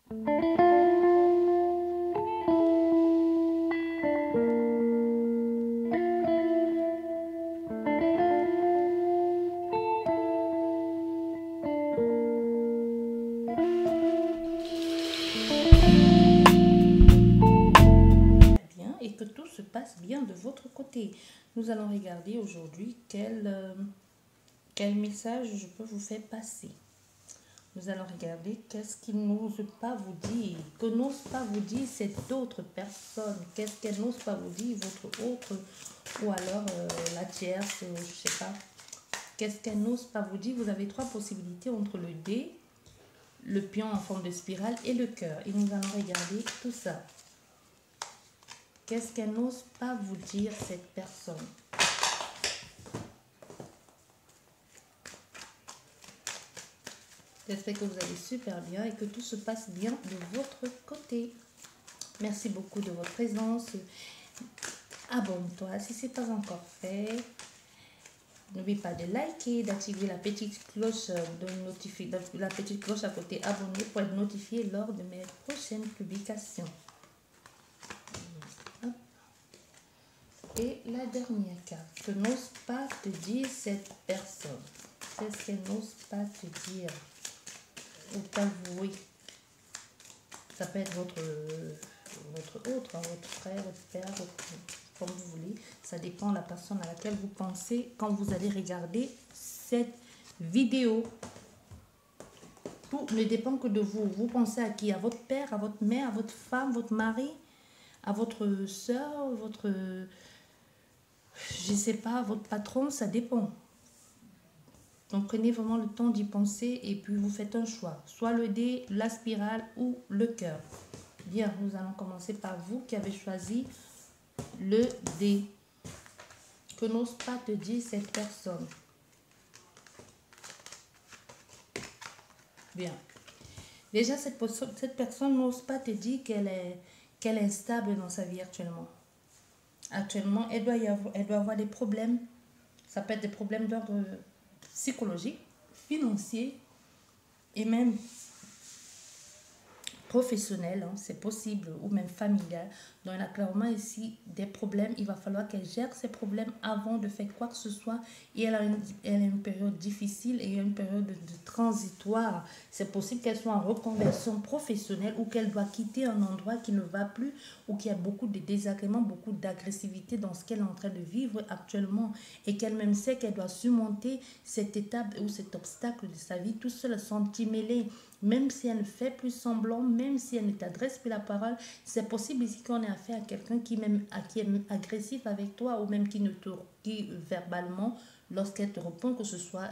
Et que tout se passe bien de votre côté. Nous allons regarder aujourd'hui quel message je peux vous faire passer. Nous allons regarder qu'est-ce qu'il n'ose pas vous dire, que n'ose pas vous dire cette autre personne, qu'est-ce qu'elle n'ose pas vous dire, votre autre, ou alors la tierce, je sais pas. Qu'est-ce qu'elle n'ose pas vous dire? Vous avez trois possibilités entre le dé, le pion en forme de spirale et le cœur. Et nous allons regarder tout ça. Qu'est-ce qu'elle n'ose pas vous dire, cette personne? J'espère que vous allez super bien et que tout se passe bien de votre côté. Merci beaucoup de votre présence. Abonne-toi si ce n'est pas encore fait. N'oublie pas de liker, d'activer la petite cloche la petite cloche à côté abonné pour être notifié lors de mes prochaines publications. Et la dernière carte, que n'ose pas te dire cette personne. Qu'est-ce qu'elle n'ose pas te dire ou t'avouer? Ça peut être votre autre, votre frère, votre père, comme vous voulez. Ça dépend de la personne à laquelle vous pensez quand vous allez regarder cette vidéo. Tout ne dépend que de vous. Vous pensez à qui? À votre père, à votre mère, à votre femme, votre mari, à votre soeur, votre... je ne sais pas, votre patron, ça dépend. Donc prenez vraiment le temps d'y penser et puis vous faites un choix. Soit le dé, la spirale ou le cœur. Bien, nous allons commencer par vous qui avez choisi le dé. Que n'ose pas te dire cette personne? Bien. Déjà, cette personne n'ose pas te dire qu'elle est instable dans sa vie actuellement. Actuellement, elle doit avoir des problèmes. Ça peut être des problèmes d'ordre psychologique, financier et même professionnel, hein, c'est possible, ou même familial. Donc, il y a clairement ici des problèmes. Il va falloir qu'elle gère ces problèmes avant de faire quoi que ce soit. Et elle a une période difficile et une période de transitoire. C'est possible qu'elle soit en reconversion professionnelle ou qu'elle doit quitter un endroit qui ne va plus ou qu'il y a beaucoup de désagréments, beaucoup d'agressivité dans ce qu'elle est en train de vivre actuellement et qu'elle-même sait qu'elle doit surmonter cette étape ou cet obstacle de sa vie tout seul sans t'y mêler. Même si elle ne fait plus semblant, même si elle ne t'adresse plus la parole, c'est possible ici qu'on ait affaire à quelqu'un qui est agressif avec toi ou même qui verbalement, lorsqu'elle te répond, que ce soit,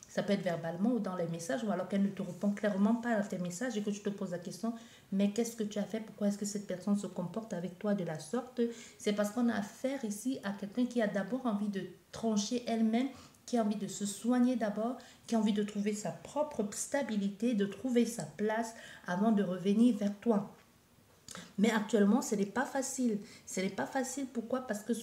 ça peut être verbalement ou dans les messages, ou alors qu'elle ne te répond clairement pas à tes messages et que tu te poses la question, mais qu'est-ce que tu as fait? Pourquoi est-ce que cette personne se comporte avec toi de la sorte? C'est parce qu'on a affaire ici à quelqu'un qui a d'abord envie de trancher elle-même, qui a envie de se soigner d'abord, qui a envie de trouver sa propre stabilité, de trouver sa place avant de revenir vers toi. Mais actuellement, ce n'est pas facile. Ce n'est pas facile. Pourquoi? Parce que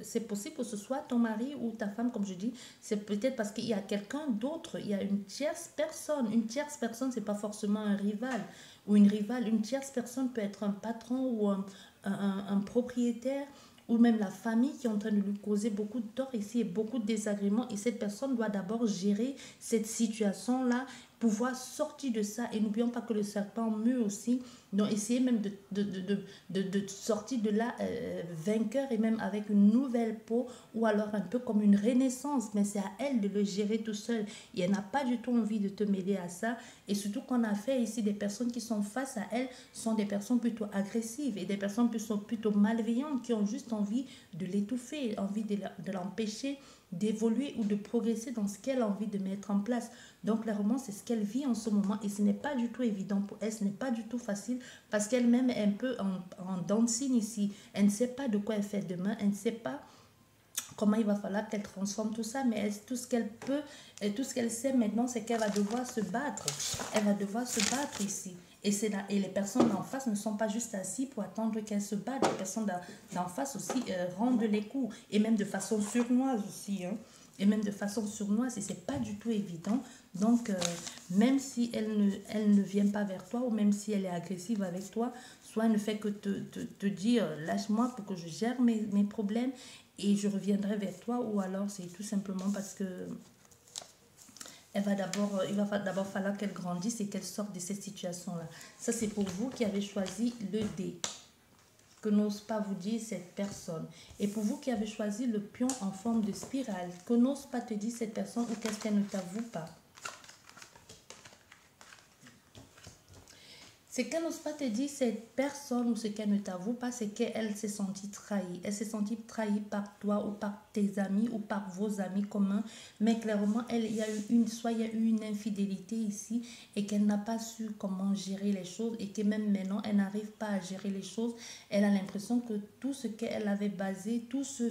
c'est possible que ce soit ton mari ou ta femme, comme je dis. C'est peut-être parce qu'il y a quelqu'un d'autre. Il y a une tierce personne. Une tierce personne, ce n'est pas forcément un rival ou une rivale. Une tierce personne peut être un patron ou un propriétaire ou même la famille qui est en train de lui causer beaucoup de tort ici et beaucoup de désagréments. Et cette personne doit d'abord gérer cette situation-là, pouvoir sortir de ça. Et n'oublions pas que le serpent mue aussi. Donc, essayez même de sortir de là vainqueur et même avec une nouvelle peau ou alors un peu comme une renaissance. Mais c'est à elle de le gérer tout seul. Et elle n'a pas du tout envie de te mêler à ça. Et surtout qu'on a fait ici, des personnes qui sont face à elle sont des personnes plutôt agressives et des personnes qui sont plutôt malveillantes, qui ont juste envie de l'étouffer, envie de l'empêcher d'évoluer ou de progresser dans ce qu'elle a envie de mettre en place. Donc clairement, c'est ce qu'elle vit en ce moment et ce n'est pas du tout évident pour elle, ce n'est pas du tout facile parce qu'elle-même est un peu en dancing ici. Elle ne sait pas de quoi elle fait demain, elle ne sait pas comment il va falloir qu'elle transforme tout ça, mais tout ce qu'elle peut et tout ce qu'elle sait maintenant, c'est qu'elle va devoir se battre. Elle va devoir se battre ici. Et les personnes d'en face ne sont pas juste assis pour attendre qu'elle se batte. Les personnes d'en face aussi rendent les coups. Et même de façon sournoise aussi. Hein. et même de façon sournoise, et c'est pas du tout évident. Donc, même si elle ne vient pas vers toi, ou même si elle est agressive avec toi, soit elle ne fait que te dire, lâche-moi pour que je gère mes problèmes, et je reviendrai vers toi, ou alors c'est tout simplement parce que il va d'abord falloir qu'elle grandisse et qu'elle sorte de cette situation-là. Ça, c'est pour vous qui avez choisi le D, que n'ose pas vous dire cette personne. Et pour vous qui avez choisi le pion en forme de spirale, que n'ose pas te dire cette personne, ou qu'est-ce qu'elle ne t'avoue pas. Ce qu'elle n'ose pas te dire cette personne, ou ce qu'elle ne t'avoue pas, c'est qu'elle s'est sentie trahie. Elle s'est sentie trahie par toi, ou par tes amis, ou par vos amis communs. Mais clairement, soit il y a eu une infidélité ici, et qu'elle n'a pas su comment gérer les choses, et que même maintenant, elle n'arrive pas à gérer les choses. Elle a l'impression que tout ce qu'elle avait basé, tout ce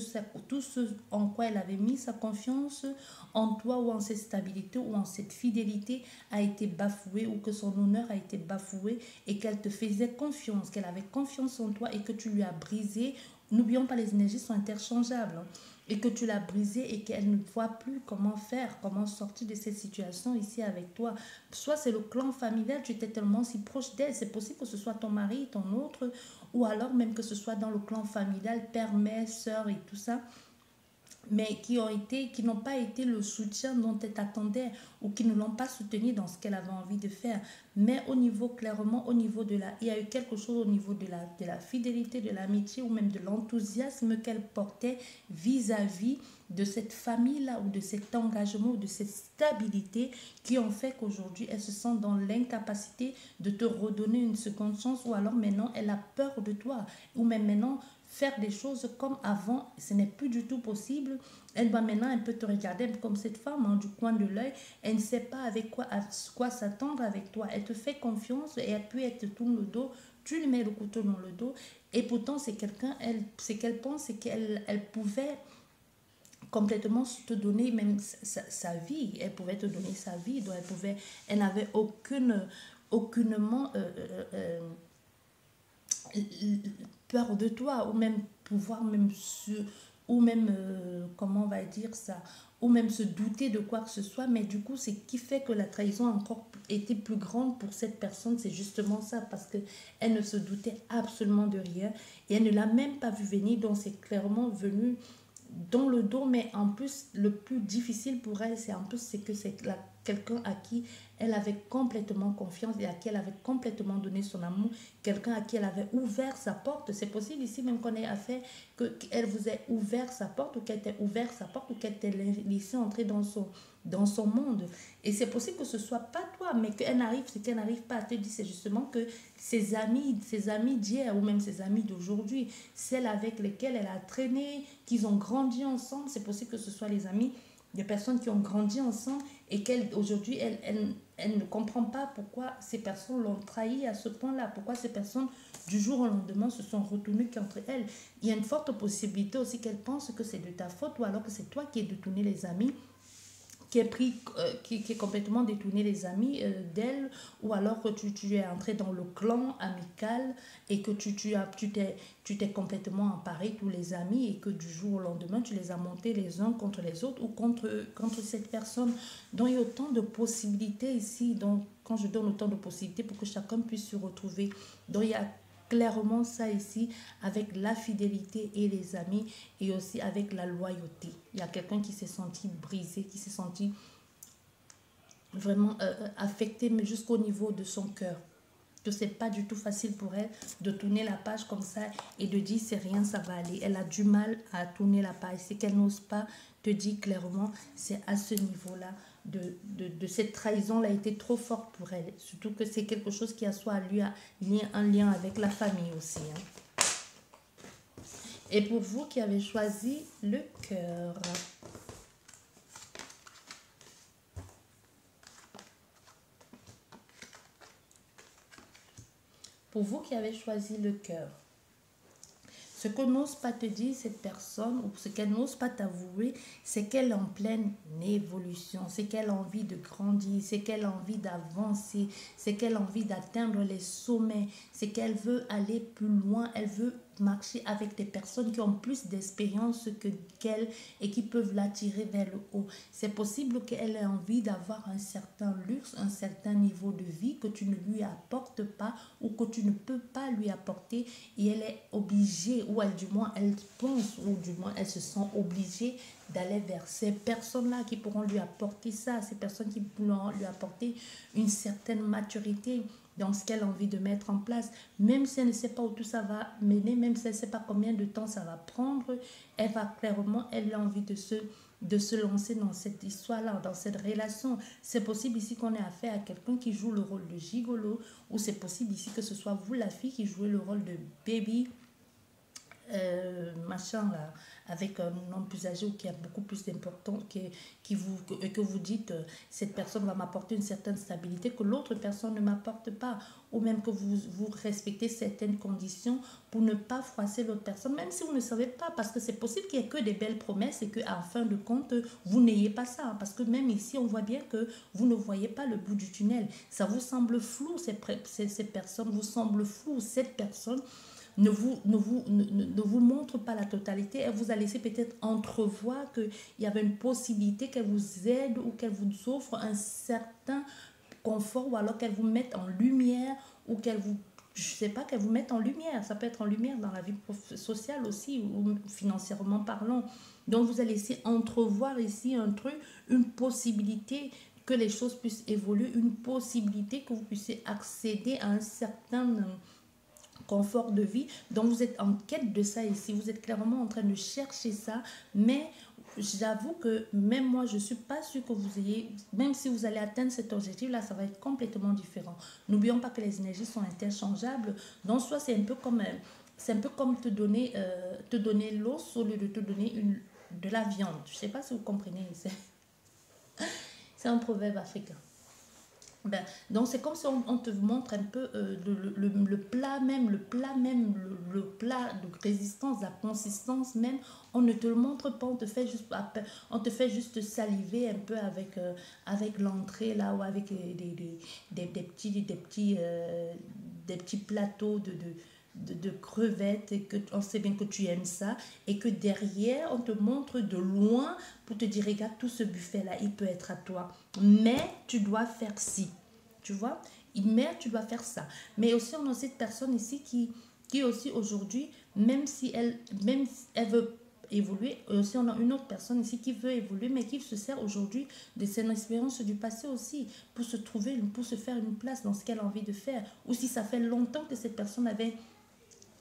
en quoi elle avait mis sa confiance, en toi, ou en cette stabilité, ou en cette fidélité, a été bafoué, ou que son honneur a été bafoué, et qu'elle te faisait confiance, qu'elle avait confiance en toi, et que tu lui as brisé. N'oublions pas, les énergies sont interchangeables, hein, et que tu l'as brisée, et qu'elle ne voit plus comment faire, comment sortir de cette situation ici avec toi. Soit c'est le clan familial, tu étais tellement si proche d'elle, c'est possible que ce soit ton mari, ton autre, ou alors même que ce soit dans le clan familial, père, mère, soeur et tout ça, mais qui n'ont pas été le soutien dont elle t'attendait, ou qui ne l'ont pas soutenue dans ce qu'elle avait envie de faire. Mais au niveau, clairement, au niveau il y a eu quelque chose au niveau de la fidélité, de l'amitié, ou même de l'enthousiasme qu'elle portait vis-à-vis de cette famille-là, ou de cet engagement, ou de cette stabilité, qui ont fait qu'aujourd'hui, elle se sent dans l'incapacité de te redonner une seconde chance, ou alors maintenant, elle a peur de toi, ou même maintenant, faire des choses comme avant, ce n'est plus du tout possible. Elle doit maintenant un peu te regarder comme cette femme, hein, du coin de l'œil. Elle ne sait pas à quoi s'attendre avec toi. Elle te fait confiance, et puis elle te tourne le dos. Tu lui mets le couteau dans le dos. Et pourtant, c'est quelqu'un, ce qu'elle pense, c'est qu'elle pouvait complètement te donner même sa vie. Elle pouvait te donner sa vie. Donc elle n'avait aucunement peur de toi, ou même pouvoir même ou même comment on va dire ça, ou même se douter de quoi que ce soit. Mais du coup, ce qui fait que la trahison a encore été plus grande pour cette personne, c'est justement ça, parce que elle ne se doutait absolument de rien, et elle ne l'a même pas vu venir. Donc c'est clairement venu dans le dos. Mais en plus, le plus difficile pour elle, c'est que c'est quelqu'un à qui elle avait complètement confiance, et à qui elle avait complètement donné son amour, quelqu'un à qui elle avait ouvert sa porte. C'est possible ici même qu'on ait affaire qu'elle vous ait ouvert sa porte, ou qu'elle t'ait ouvert sa porte, ou qu'elle t'ait laissé entrer dans son monde. Et c'est possible que ce soit pas toi, mais ce qu'elle n'arrive pas à te dire, c'est justement que ses amis d'hier, ou même ses amis d'aujourd'hui, celles avec lesquelles elle a traîné, qu'ils ont grandi ensemble, c'est possible que ce soit les amis des personnes qui ont grandi ensemble, et qu'aujourd'hui, elle ne comprend pas pourquoi ces personnes l'ont trahi à ce point-là, pourquoi ces personnes, du jour au lendemain, se sont retournées contre elle. Il y a une forte possibilité aussi qu'elle pense que c'est de ta faute, ou alors que c'est toi qui es détourné les amis, qui est complètement détourné les amis d'elle, ou alors que tu es entré dans le clan amical, et que tu t'es complètement emparé tous les amis, et que du jour au lendemain, tu les as montés les uns contre les autres, ou contre cette personne. Donc il y a autant de possibilités ici. Donc quand je donne autant de possibilités pour que chacun puisse se retrouver, donc il y a clairement ça ici, avec la fidélité et les amis, et aussi avec la loyauté. Il y a quelqu'un qui s'est senti brisé, qui s'est senti vraiment affecté, mais jusqu'au niveau de son cœur. Que c'est pas du tout facile pour elle de tourner la page comme ça, et de dire c'est rien, ça va aller. Elle a du mal à tourner la page. C'est qu'elle n'ose pas te dire clairement, c'est à ce niveau-là de cette trahison-là a été trop forte pour elle. Surtout que c'est quelque chose qui a soit un lien avec la famille aussi, hein. Et pour vous qui avez choisi le cœur, pour vous qui avez choisi le cœur, ce que n'ose pas te dire cette personne, ou ce qu'elle n'ose pas t'avouer, c'est qu'elle est en pleine évolution, c'est qu'elle a envie de grandir, c'est qu'elle a envie d'avancer, c'est qu'elle a envie d'atteindre les sommets, c'est qu'elle veut aller plus loin, elle veut marcher avec des personnes qui ont plus d'expérience qu'elle et qui peuvent l'attirer vers le haut. C'est possible qu'elle ait envie d'avoir un certain luxe, un certain niveau de vie que tu ne lui apportes pas ou que tu ne peux pas lui apporter, et elle est obligée, ou elle, du moins elle pense, ou du moins elle se sent obligée d'aller vers ces personnes-là qui pourront lui apporter ça, ces personnes qui pourront lui apporter une certaine maturité dans ce qu'elle a envie de mettre en place. Même si elle ne sait pas où tout ça va mener, même si elle ne sait pas combien de temps ça va prendre, elle va clairement, elle a envie de se lancer dans cette histoire-là, dans cette relation. C'est possible ici qu'on ait affaire à quelqu'un qui joue le rôle de gigolo, ou c'est possible ici que ce soit vous, la fille, qui jouez le rôle de baby, machin là, avec un homme plus âgé ou qui a beaucoup plus d'importance, que vous dites cette personne va m'apporter une certaine stabilité que l'autre personne ne m'apporte pas, ou même que vous respectez certaines conditions pour ne pas froisser l'autre personne, même si vous ne savez pas, parce que c'est possible qu'il n'y ait que des belles promesses et qu'en fin de compte vous n'ayez pas ça, hein, parce que même ici on voit bien que vous ne voyez pas le bout du tunnel, ça vous semble flou, ces personnes vous semblent flou, cette personne ne vous montre pas la totalité. Elle vous a laissé peut-être entrevoir qu'il y avait une possibilité qu'elle vous aide ou qu'elle vous offre un certain confort, ou alors qu'elle vous mette en lumière, ou qu'elle vous, je sais pas, qu'elle vous mette en lumière. Ça peut être en lumière dans la vie sociale aussi, ou financièrement parlant. Donc vous allez laisser entrevoir ici un truc, une possibilité que les choses puissent évoluer, une possibilité que vous puissiez accéder à un certain confort de vie. Donc vous êtes en quête de ça ici, vous êtes clairement en train de chercher ça, mais j'avoue que même moi je suis pas sûre que vous ayez, même si vous allez atteindre cet objectif là, ça va être complètement différent. N'oublions pas que les énergies sont interchangeables, donc soit c'est un peu comme te donner l'os au lieu de te donner de la viande. Je sais pas si vous comprenez, c'est un proverbe africain. Ben, donc c'est comme si on te montre un peu le plat même, le plat de résistance, la consistance même, on ne te le montre pas, on te fait juste saliver un peu avec l'entrée là, ou avec des petits plateaux de crevettes, et que on sait bien que tu aimes ça, et que derrière on te montre de loin pour te dire regarde, tout ce buffet là il peut être à toi, mais tu dois faire ci, tu vois, mais tu dois faire ça. Mais aussi on a cette personne ici qui aussi aujourd'hui, même si elle veut évoluer, et aussi on a une autre personne ici qui veut évoluer, mais qui se sert aujourd'hui de ses expériences du passé aussi pour se trouver, pour se faire une place dans ce qu'elle a envie de faire, ou si ça fait longtemps que cette personne avait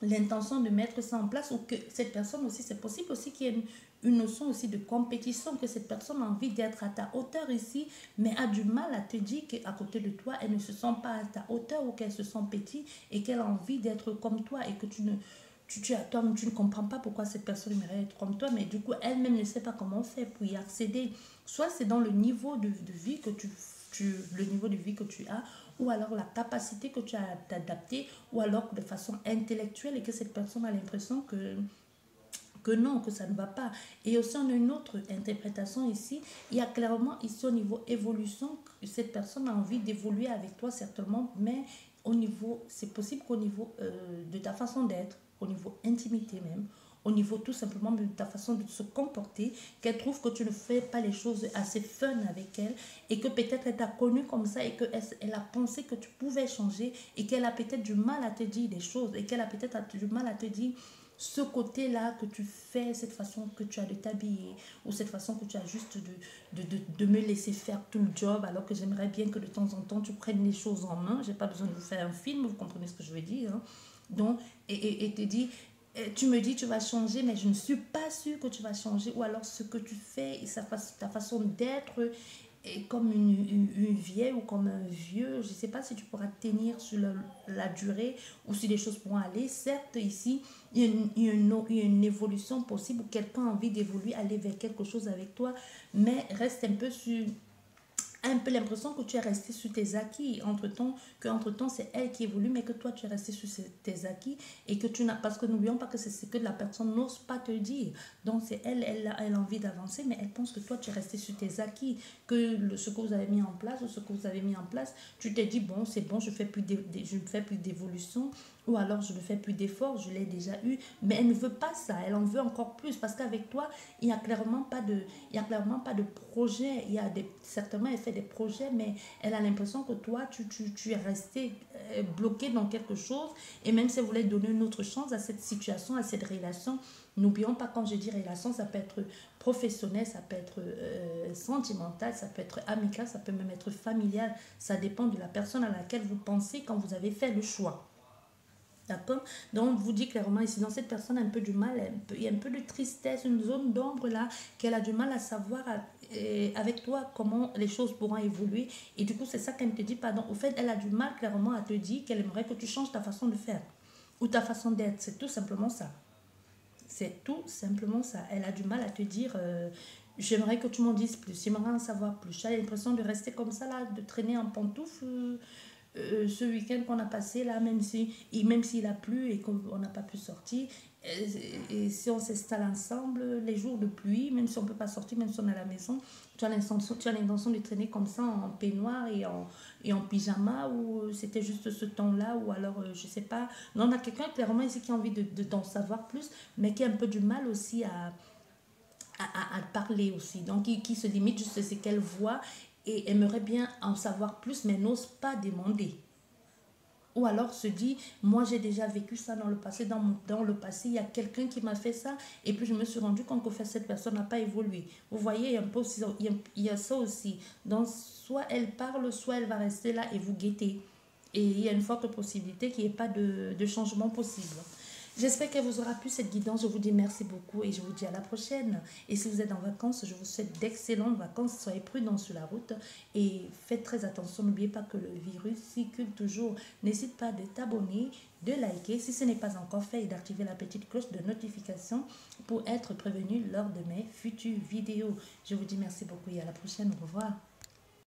l'intention de mettre ça en place, ou que cette personne aussi, c'est possible aussi qu'il y ait une notion aussi de compétition, que cette personne a envie d'être à ta hauteur ici, mais a du mal à te dire qu'à côté de toi, elle ne se sent pas à ta hauteur, ou qu'elle se sent petite et qu'elle a envie d'être comme toi, et que tu ne comprends pas pourquoi cette personne aimerait être comme toi, mais du coup, elle-même ne sait pas comment faire pour y accéder. Soit c'est dans le niveau de vie que le niveau de vie que tu as, ou alors la capacité que tu as d'adapter, ou alors de façon intellectuelle, et que cette personne a l'impression que non, que ça ne va pas. Et aussi, on a une autre interprétation ici. Il y a clairement ici au niveau évolution, cette personne a envie d'évoluer avec toi certainement, mais au niveau, c'est possible qu'au niveau de ta façon d'être, au niveau intimité même, au niveau tout simplement de ta façon de se comporter, qu'elle trouve que tu ne fais pas les choses assez fun avec elle, et que peut-être elle t'a connu comme ça, et qu'elle a pensé que tu pouvais changer, et qu'elle a peut-être du mal à te dire des choses, et qu'elle a peut-être du mal à te dire ce côté-là que tu fais, cette façon que tu as de t'habiller, ou cette façon que tu as juste de me laisser faire tout le job, alors que j'aimerais bien que de temps en temps tu prennes les choses en main. J'ai pas besoin de vous faire un film, vous comprenez ce que je veux dire, hein. Donc, et te dis, tu me dis tu vas changer, mais je ne suis pas sûre que tu vas changer, ou alors ce que tu fais, ta façon d'être est comme une vieille ou comme un vieux. Je ne sais pas si tu pourras tenir sur la durée, ou si les choses pourront aller. Certes, ici, il y a une évolution possible, où quelqu'un a envie d'évoluer, aller vers quelque chose avec toi, mais reste un peu sur a un peu l'impression que tu es resté sur tes acquis entre-temps c'est elle qui évolue, mais que toi tu es resté sur tes acquis et que tu n'as, parce que n'oublions pas que c'est ce que la personne n'ose pas te dire. Donc c'est elle a envie d'avancer, mais elle pense que toi tu es resté sur tes acquis, que ce que vous avez mis en place ou ce que vous avez mis en place, tu t'es dit bon c'est bon, je ne fais plus d'évolution, ou alors je ne fais plus d'efforts, je l'ai déjà eu, mais elle ne veut pas ça, elle en veut encore plus, parce qu'avec toi, il n'y a clairement pas de, il y a clairement pas de projet, certainement elle fait des projets, mais elle a l'impression que toi, tu es resté bloqué dans quelque chose, et même si elle voulait donner une autre chance à cette situation, à cette relation, n'oublions pas, quand je dis relation, ça peut être professionnel, ça peut être sentimental, ça peut être amical, ça peut même être familial, ça dépend de la personne à laquelle vous pensez quand vous avez fait le choix. D'accord. Donc, vous dit clairement ici, dans cette personne a un peu du mal, il y a un peu de tristesse, une zone d'ombre là, qu'elle a du mal à savoir avec toi comment les choses pourront évoluer. Et du coup, c'est ça qu'elle te dit, pardon. Au fait, elle a du mal clairement à te dire qu'elle aimerait que tu changes ta façon de faire ou ta façon d'être. C'est tout simplement ça. C'est tout simplement ça. Elle a du mal à te dire, j'aimerais que tu m'en dises plus, j'aimerais en savoir plus. J'ai l'impression de rester comme ça là, de traîner en pantoufle. Ce week-end qu'on a passé là, même s'il a plu et qu'on n'a pas pu sortir, et si on s'installe ensemble, les jours de pluie, même si on ne peut pas sortir, même si on est à la maison, tu as l'intention de traîner comme ça en peignoir et en pyjama, ou c'était juste ce temps-là, ou alors je sais pas. Non, on a quelqu'un clairement ici qui a envie d'en savoir plus, mais qui a un peu du mal aussi à parler aussi. Donc, qui se limite juste à ce qu'elle voit et aimerait bien en savoir plus, mais n'ose pas demander. Ou alors se dit, moi j'ai déjà vécu ça dans le passé, dans le passé, il y a quelqu'un qui m'a fait ça, et puis je me suis rendu compte qu'au fait, cette personne n'a pas évolué. Vous voyez, il y a, un peu aussi, il y a ça aussi. Donc, soit elle parle, soit elle va rester là et vous guetter. Et il y a une forte possibilité qu'il n'y ait pas de changement possible. J'espère qu'elle vous aura plu cette guidance. Je vous dis merci beaucoup et je vous dis à la prochaine. Et si vous êtes en vacances, je vous souhaite d'excellentes vacances. Soyez prudents sur la route et faites très attention. N'oubliez pas que le virus circule toujours. N'hésite pas de t'abonner, de liker si ce n'est pas encore fait et d'activer la petite cloche de notification pour être prévenu lors de mes futures vidéos. Je vous dis merci beaucoup et à la prochaine. Au revoir.